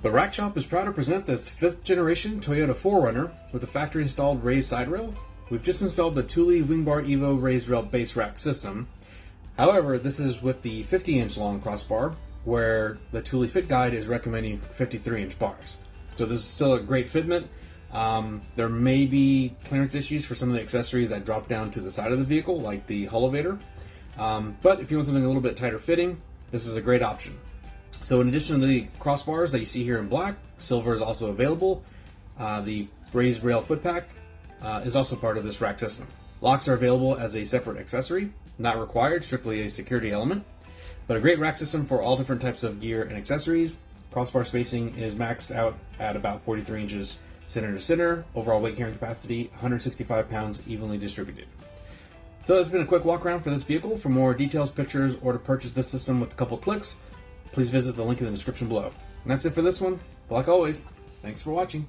The Rack Shop is proud to present this 5th generation Toyota 4Runner with a factory installed raised side rail. We've just installed the Thule Wingbar Evo raised rail base rack system. However, this is with the 50-inch long crossbar, where the Thule Fit Guide is recommending 53-inch bars. So this is still a great fitment. There may be clearance issues for some of the accessories that drop down to the side of the vehicle, like the hull elevator. But if you want something a little bit tighter fitting, this is a great option. So in addition to the crossbars that you see here in black, silver is also available. The raised rail foot pack is also part of this rack system. Locks are available as a separate accessory, not required, strictly a security element. But a great rack system for all different types of gear and accessories. Crossbar spacing is maxed out at about 43 inches center to center. Overall weight carrying capacity, 165 pounds evenly distributed. So that's been a quick walk around for this vehicle. For more details, pictures, or to purchase this system with a couple clicks, please visit the link in the description below. And that's it for this one. But like always, thanks for watching.